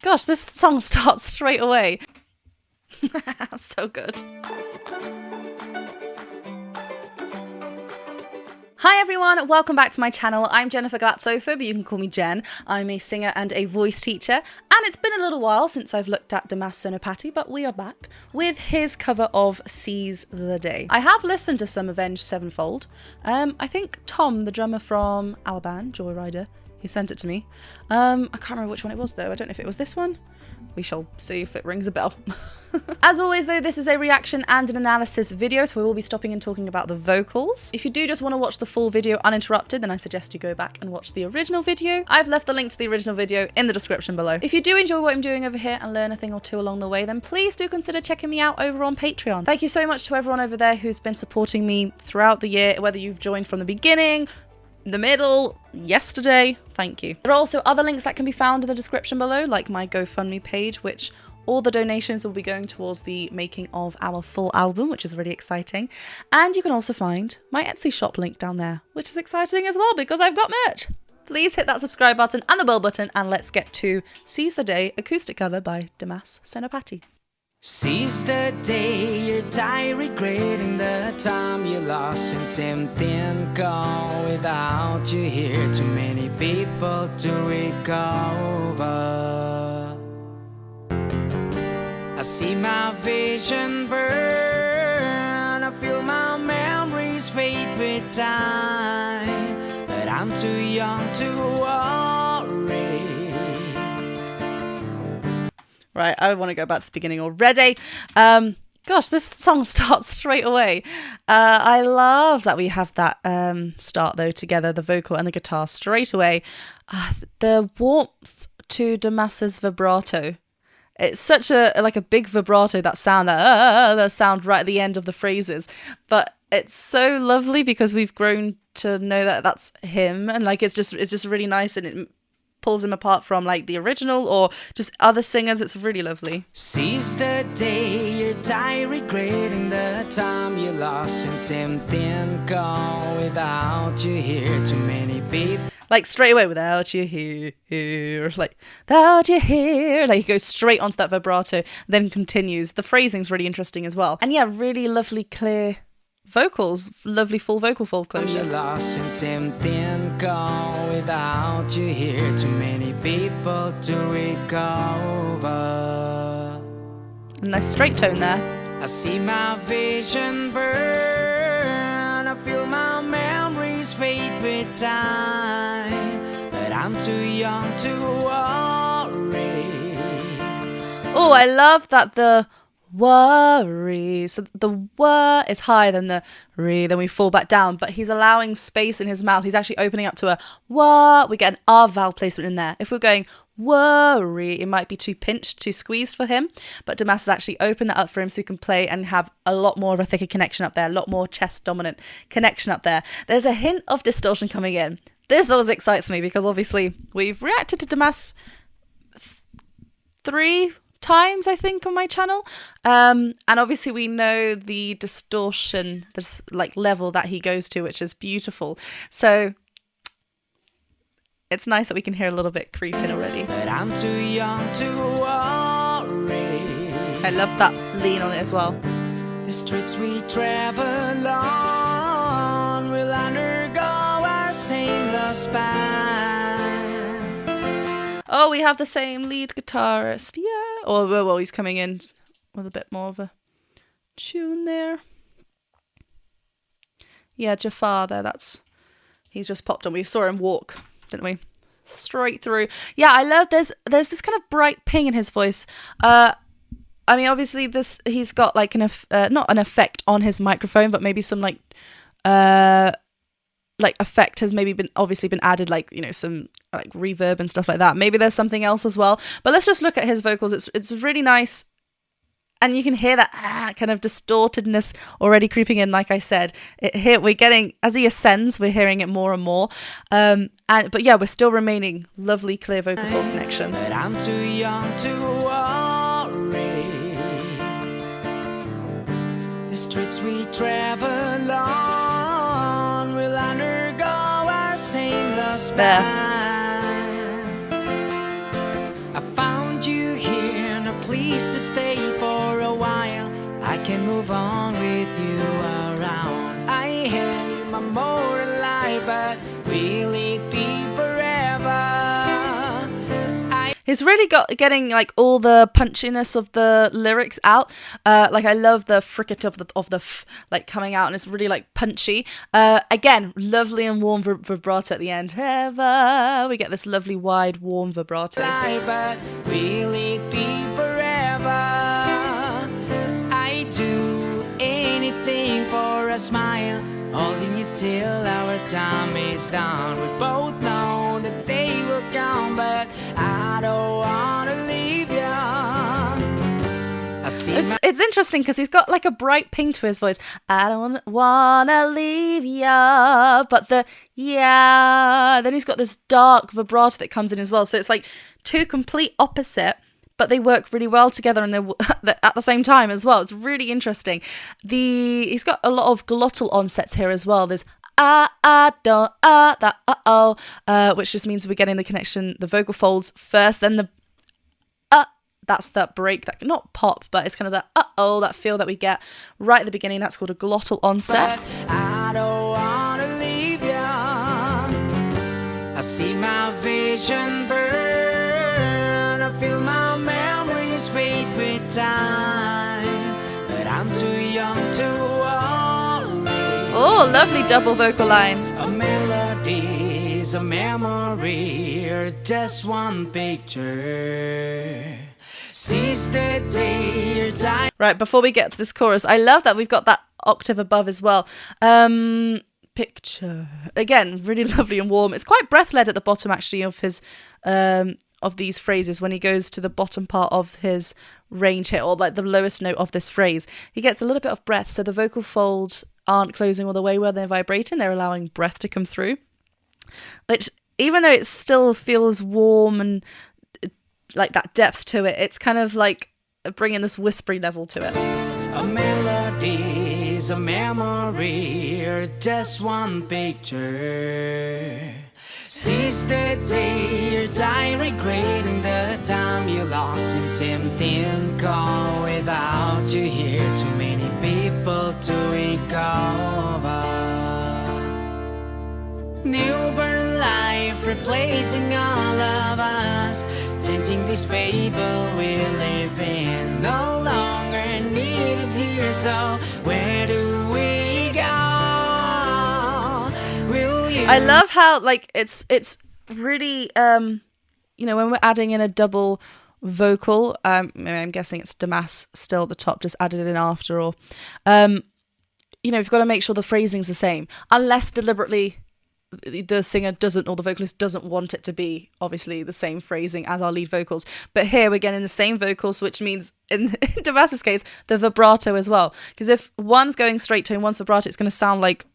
Gosh, this song starts straight away. So good. Hi everyone, welcome back to my channel. I'm Jennifer Glatzhofer, but you can call me Jen. I'm a singer and a voice teacher, and it's been a little while since I've looked at Dimas Senopati, but we are back with his cover of Seize the Day. I have listened to some Avenged Sevenfold. I think Tom, the drummer from our band, Joyrider, he sent it to me. I can't remember which one it was though. I don't know if it was this one. We shall see if it rings a bell. As always though, this is a reaction and an analysis video, so we will be stopping and talking about the vocals. If you do just want to watch the full video uninterrupted, then I suggest you go back and watch the original video. I've left the link to the original video in the description below. If you do enjoy what I'm doing over here and learn a thing or two along the way, then please do consider checking me out over on Patreon. Thank you so much to everyone over there who's been supporting me throughout the year, whether you've joined from the beginning, the middle, yesterday, thank you. There are also other links that can be found in the description below, like my GoFundMe page, which all the donations will be going towards the making of our full album, which is really exciting. And you can also find my Etsy shop link down there, which is exciting as well because I've got merch. Please hit that subscribe button and the bell button, and let's get to Seize the Day, acoustic cover by Dimas Senopati. Seize the day, you die regretting the time you lost and something gone without you here. Too many people to recover. I see my vision burn, I feel my memories fade with time, but I'm too young to worry. Right, I want to go back to the beginning already. Gosh, this song starts straight away. I love that we have that start though together, the vocal and the guitar straight away. The warmth to Dimas's vibrato. It's such a big vibrato, that sound, that sound right at the end of the phrases. But it's so lovely because we've grown to know that that's him, and like it's just really nice, and it pulls him apart from like the original or just other singers. It's really lovely. Seize the day, you die regretting the time you lost and something gone without you here. Too many people. Like straight away, without you here, like without you here, like he goes straight onto that vibrato, then continues. The phrasing's really interesting as well, and yeah, really lovely clear vocals, lovely full vocal fold closure. You lost and something gone without you here. Too many people to recover. A nice straight tone there. I see my vision burn, I feel my memories fade with time, but I'm too young to worry. Oh, I love that the worry. So the wor is higher than the re, then we fall back down, but he's allowing space in his mouth. He's actually opening up to a wor. We get an R vowel placement in there. If we're going worry, it might be too pinched, too squeezed for him, but Dimas has actually opened that up for him so he can play and have a lot more of a thicker connection up there, a lot more chest dominant connection up there. There's a hint of distortion coming in. This always excites me because obviously we've reacted to Dimas 3 times, I think, on my channel, and obviously we know the distortion, this like level that he goes to, which is beautiful. So it's nice that we can hear a little bit creep in already. But I'm too young to worry. I love that lean on it as well. The streets we travel on will undergo our same lost path. Oh, we have the same lead guitarist, yeah. Or well, he's coming in with a bit more of a tune there. Yeah, Jafar there, he's just popped on. We saw him walk, didn't we? Straight through. Yeah, I love there's this kind of bright ping in his voice. I mean, obviously he's got like not an effect on his microphone, but maybe some like effect has maybe been added, like, you know, some like reverb and stuff like that. Maybe there's something else as well. But let's just look at his vocals. It's really nice. And you can hear that kind of distortedness already creeping in, like I said. Here we're getting, as he ascends, we're hearing it more and more. But yeah, we're still remaining lovely, clear vocal fold connection. But I'm too young to worry. The streets we travel on will undergo our same lost path. I found you you here? No, please to stay for a while. I can move on with you around. I hand you my mortal life, but will it be forever? He's really getting like all the punchiness of the lyrics out. Like I love the fricket of the f, like coming out, and it's really like punchy. Again, lovely and warm vibrato at the end. Ever, we get this lovely wide warm vibrato. But will it be forever? I do anything for a smile, holding you till our time is done. We both know that they will come, but I don't wanna leave you. It's interesting because he's got like a bright ping to his voice. I don't wanna leave ya, but the yeah. Then he's got this dark vibrato that comes in as well. So it's like two complete opposite, but they work really well together, and they're at the same time as well. It's really interesting. He's got a lot of glottal onsets here as well. There's don't that which just means we're getting the connection, the vocal folds first, then the that's that break, that not pop, but it's kind of that that feel that we get right at the beginning. That's called a glottal onset. But I don't wanna leave you. I see my vision burn. I feel my memories fade with time, but I'm too young to worry. Oh, lovely double vocal line. A melody is a memory, or just one picture. Seize the day you're dying. Right, before we get to this chorus, I love that we've got that octave above as well. Picture. Again, really lovely and warm. It's quite breath-led at the bottom, actually, of his of these phrases when he goes to the bottom part of his range here, or like the lowest note of this phrase. He gets a little bit of breath, so the vocal folds aren't closing all the way where they're vibrating. They're allowing breath to come through. Which, even though it still feels warm and like that depth to it, it's kind of like bringing this whispery level to it. A melody is a memory, or just one picture. Seize the day you're dying, regretting the time you lost in tempting call. Without you here, too many people to recover. Newborn life replacing all of us, changing this fable we live in. No longer needed here, so where do we go? Will you? I love how like it's really when we're adding in a double vocal, I'm guessing it's Dimas still at the top, just added it in after, or you've got to make sure the phrasing's the same, unless deliberately the singer doesn't, or the vocalist doesn't want it to be obviously the same phrasing as our lead vocals. But here we're getting the same vocals, which means in Dimas's case the vibrato as well, because if one's going straight tone, one's vibrato, it's going to sound like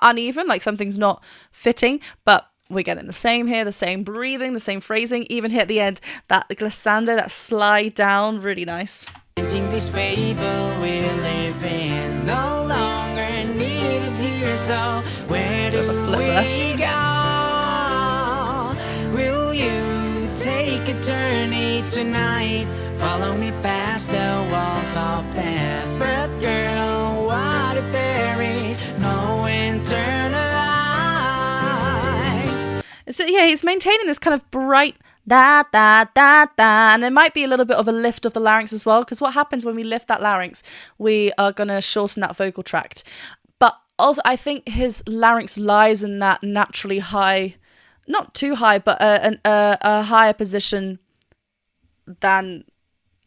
uneven, like something's not fitting. But we're getting the same here, the same breathing, the same phrasing, even here at the end, that glissando, that slide down, really nice. Changing this fable we live in, no longer needed here, so where do we go? Will you take a journey tonight? Follow me past the walls of that. But girl, what if there is no internal light? So yeah, he's maintaining this kind of bright da da da da, and there might be a little bit of a lift of the larynx as well, because what happens when we lift that larynx, we are going to shorten that vocal tract. But also I think his larynx lies in that naturally high, not too high, but a higher position than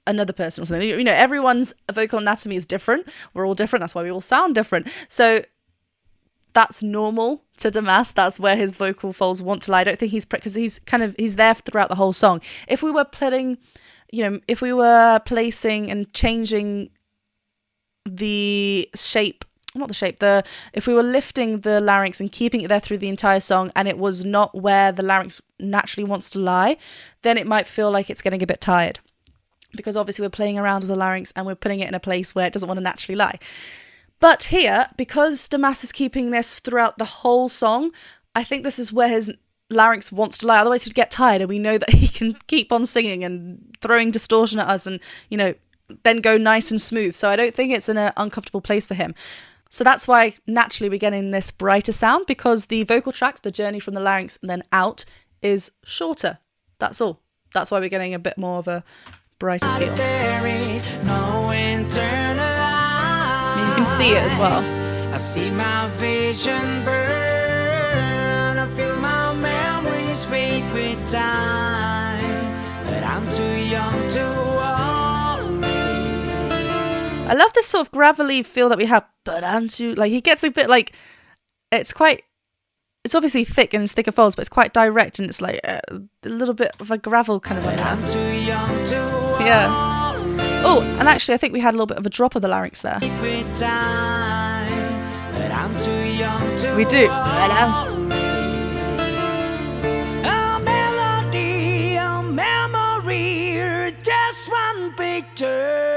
another person or something. Everyone's vocal anatomy is different. We're all different. That's why we all sound different. So that's normal to Dimas. That's where his vocal folds want to lie. I don't think because he's there throughout the whole song. If we were placing and changing the shape, if we were lifting the larynx and keeping it there through the entire song, and it was not where the larynx naturally wants to lie, then it might feel like it's getting a bit tired, because obviously we're playing around with the larynx and we're putting it in a place where it doesn't want to naturally lie. But here, because Dimas is keeping this throughout the whole song, I think this is where his larynx wants to lie, otherwise he'd get tired, and we know that he can keep on singing and throwing distortion at us and, you know, then go nice and smooth. So I don't think it's in an uncomfortable place for him. So that's why naturally we're getting this brighter sound, because the vocal tract, the journey from the larynx and then out, is shorter. That's all. That's why we're getting a bit more of a brighter feel. There is no internal I mean, you can see it as well. I see my vision burn. I feel my memories fade with time, but I'm too young to worry. I love this sort of gravelly feel that we have, but I'm too, like, he gets a bit like, it's obviously thick and it's thicker folds, but it's quite direct, and it's like a little bit of a gravel kind of like that. I'm too young to worry. Yeah. Oh, and actually I think we had a little bit of a drop of the larynx there. With time, but I'm too young to We do. A melody, a memory, just one picture.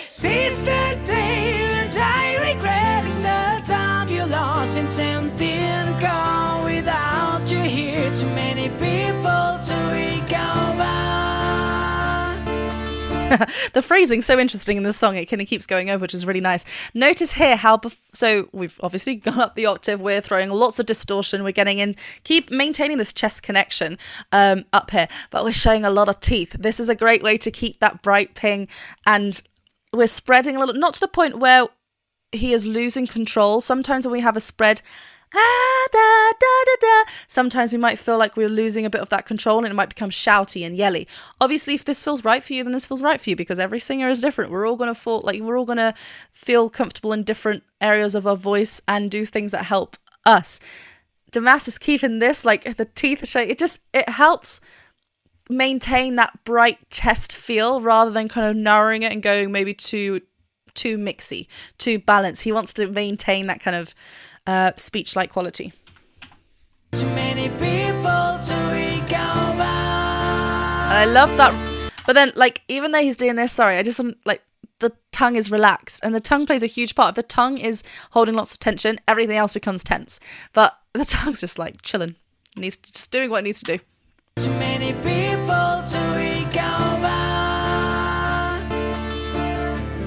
Seize the day and I regretting the time you lost in tempting go without you here. Too many people to recover. The phrasing's so interesting in this song. It kind of keeps going over, which is really nice. Notice here how so we've obviously gone up the octave. We're throwing lots of distortion. We're getting in, keep maintaining this chest connection up here, but we're showing a lot of teeth. This is a great way to keep that bright ping, and we're spreading a little, not to the point where he is losing control. Sometimes when we have a spread, sometimes we might feel like we're losing a bit of that control, and it might become shouty and yelly. Obviously, if this feels right for you, then this feels right for you, because every singer is different. We're all going to feel comfortable in different areas of our voice and do things that help us. Dimas is keeping this, like the teeth shape. It helps maintain that bright chest feel rather than kind of narrowing it and going maybe too mixy, too balanced. He wants to maintain that kind of speech-like quality. Too many people to recover. I love that. But then, like, even though he's doing this, sorry, I just want, like, the tongue is relaxed, and the tongue plays a huge part. If the tongue is holding lots of tension, everything else becomes tense. But the tongue's just like chilling. He's just doing what it needs to do. Too many people to recover.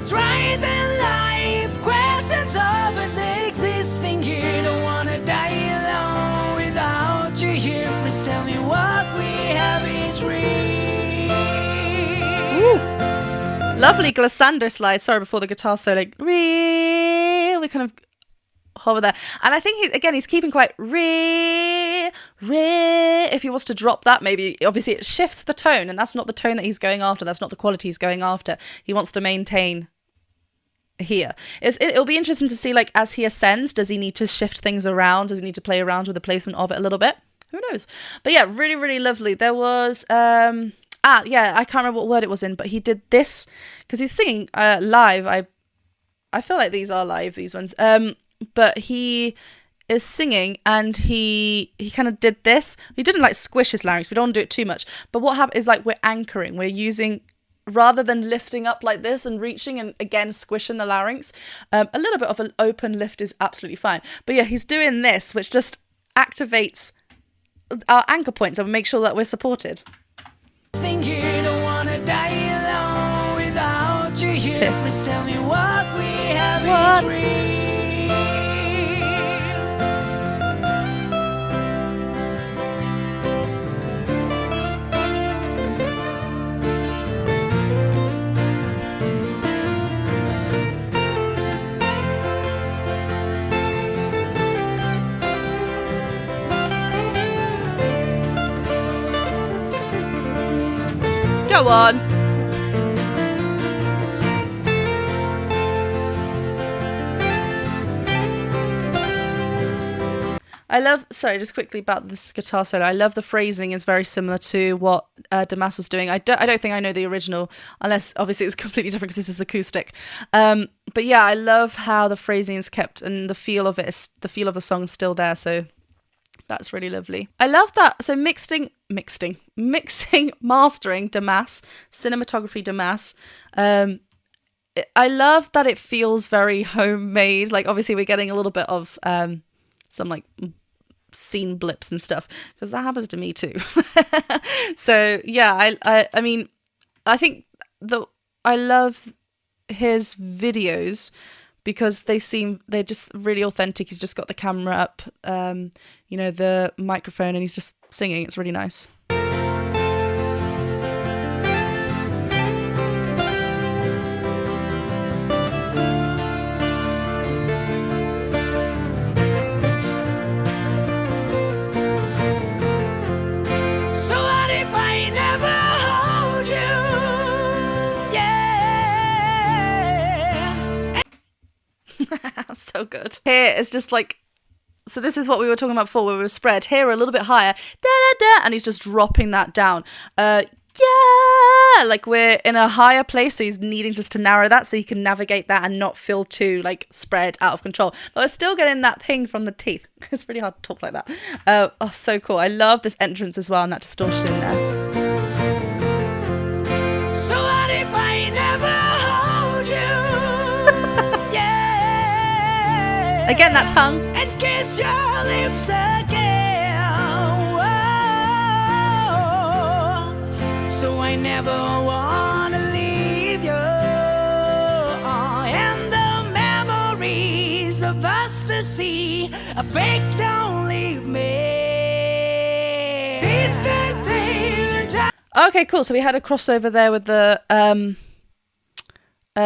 Tries in life, questions of us existing here. Don't wanna die alone without you here. Please tell me what we have is real. Ooh. Lovely glissando slide. Sorry, before the guitar solo. Like, real. We kind of hover there. And I think he's keeping quite re. If he wants to drop that, maybe, obviously it shifts the tone, and that's not the tone that he's going after. That's not the quality he's going after. He wants to maintain here. It'll be interesting to see, like, as he ascends, does he need to shift things around? Does he need to play around with the placement of it a little bit? Who knows? But yeah, really, really lovely. There was I can't remember what word it was in, but he did this because he's singing live. I feel like these are live, these ones. But he is singing, and he kind of did this. He didn't like squish his larynx. We don't want to do it too much. But what happened is, like, we're anchoring. We're using, rather than lifting up like this and reaching and again squishing the larynx, a little bit of an open lift is absolutely fine. But yeah, he's doing this, which just activates our anchor points and make sure that we're supported. Here, don't wanna die alone without you here. Please tell me what we have is real. Go on. Just quickly about this guitar solo. I love the phrasing is very similar to what Dimas was doing. I don't think I know the original, unless obviously it's completely different because this is acoustic. But yeah, I love how the phrasing is kept and the feel of the feel of the song is still there. So that's really lovely. I love that. So mixing, mastering Dimas, cinematography Dimas. I love that it feels very homemade. Like, obviously we're getting a little bit of some like scene blips and stuff, because that happens to me too. So yeah, I mean, I think I love his videos because they're just really authentic. He's just got the camera up, you know, the microphone, and he's just singing. It's really nice. So good. Here it's just like, so this is what we were talking about before, where we were spread. Here a little bit higher, da da da, and he's just dropping that down. Yeah, like we're in a higher place, so he's needing just to narrow that so he can navigate that and not feel too like spread out of control. But we're still getting that ping from the teeth. It's really hard to talk like that. Oh, so cool. I love this entrance as well and that distortion in there. So what if I never hold you? Yeah. Again, that tongue. And kiss your lips again. Whoa. So I never wanna leave you. And the memories of us the sea. I beg, don't leave me. Seize the day. Okay, cool. So we had a crossover there with the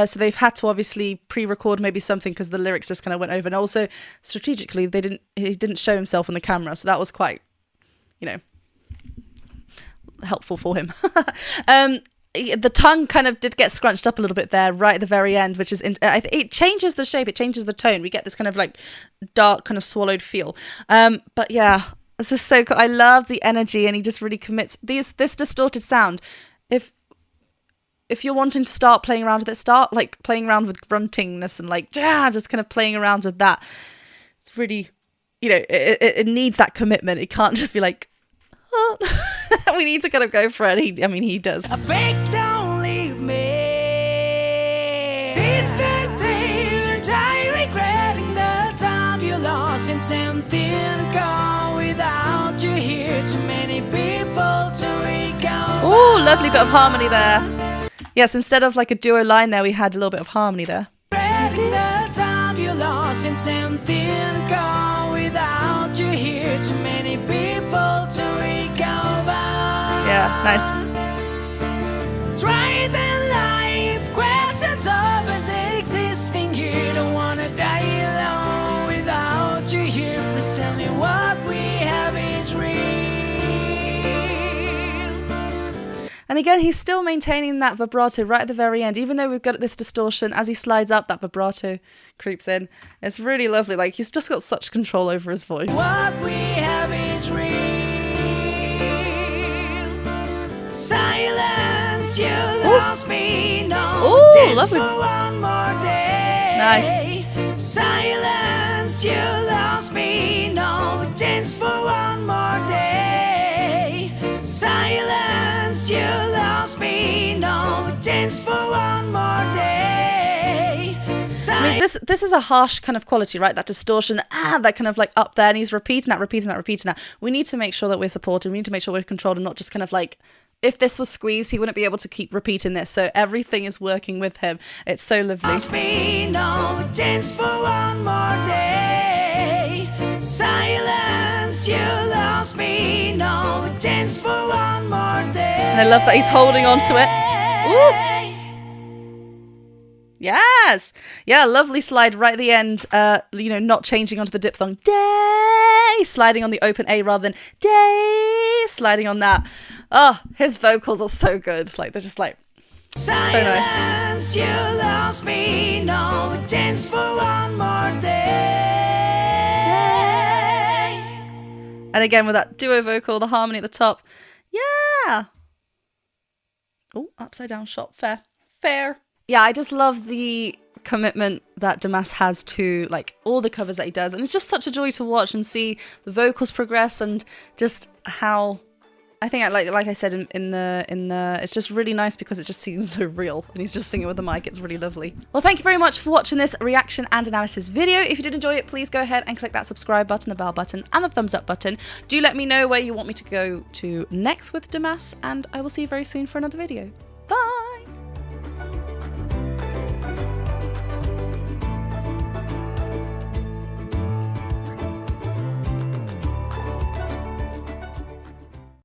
so they've had to obviously pre-record maybe something because the lyrics just kind of went over, and also strategically he didn't show himself on the camera, so that was quite, you know, helpful for him. The tongue kind of did get scrunched up a little bit there right at the very end, which is it changes the shape, it changes the tone. We get this kind of like dark kind of swallowed feel. But yeah, this is so cool. I love the energy, and he just really commits this distorted sound. If you're wanting to start playing around with it, start like playing around with gruntingness and like just kind of playing around with that. It's really, you know, it needs that commitment. It can't just be like, oh. We need to kind of go for it. He does. I beg, don't leave me. Seize the day and die regretting the time you lost in something gone without you here. Too many people to recount. Oh, lovely bit of harmony there. Yes, instead of like a duo line there, we had a little bit of harmony there. Regretting the time you lost in something gone without you here. Too many people to recount. Yeah, nice. Tries in life, questions of us existing here. Don't wanna die alone without you here. Please tell me what we have is real. And again, he's still maintaining that vibrato right at the very end, even though we've got this distortion. As he slides up, that vibrato creeps in. It's really lovely. Like, he's just got such control over his voice. What we have is real. Silence, you lost me. No chance for one more day. Nice. Silence, you lost me. No chance for one more day. Silence, you lost me. No chance for one more day. I mean, this is a harsh kind of quality, right? That distortion, that kind of like up there, and he's repeating that. We need to make sure that we're supported. We need to make sure we're controlled and not just kind of like, if this was squeezed, he wouldn't be able to keep repeating this. So everything is working with him. It's so lovely. Lost me, no chance for one more day. Silence, you lost me, no chance for one more day. And I love that he's holding on to it. Ooh. Yes. Yeah, lovely slide right at the end. You know, not changing onto the diphthong. Day. Sliding on the open A rather than day. Sliding on that. Oh, his vocals are so good. Like, they're just like Silence, so nice. You lost me, no chance for one more day. And again with that duo vocal, the harmony at the top. Yeah. Oh, upside down shot. Fair. Yeah, I just love the commitment that Dimas has to like all the covers that he does, and it's just such a joy to watch and see the vocals progress and just how I think, like I said in the, it's just really nice because it just seems so real, and he's just singing with the mic. It's really lovely. Well, thank you very much for watching this reaction and analysis video. If you did enjoy it, please go ahead and click that subscribe button, the bell button, and the thumbs up button. Do let me know where you want me to go to next with Dimas, and I will see you very soon for another video.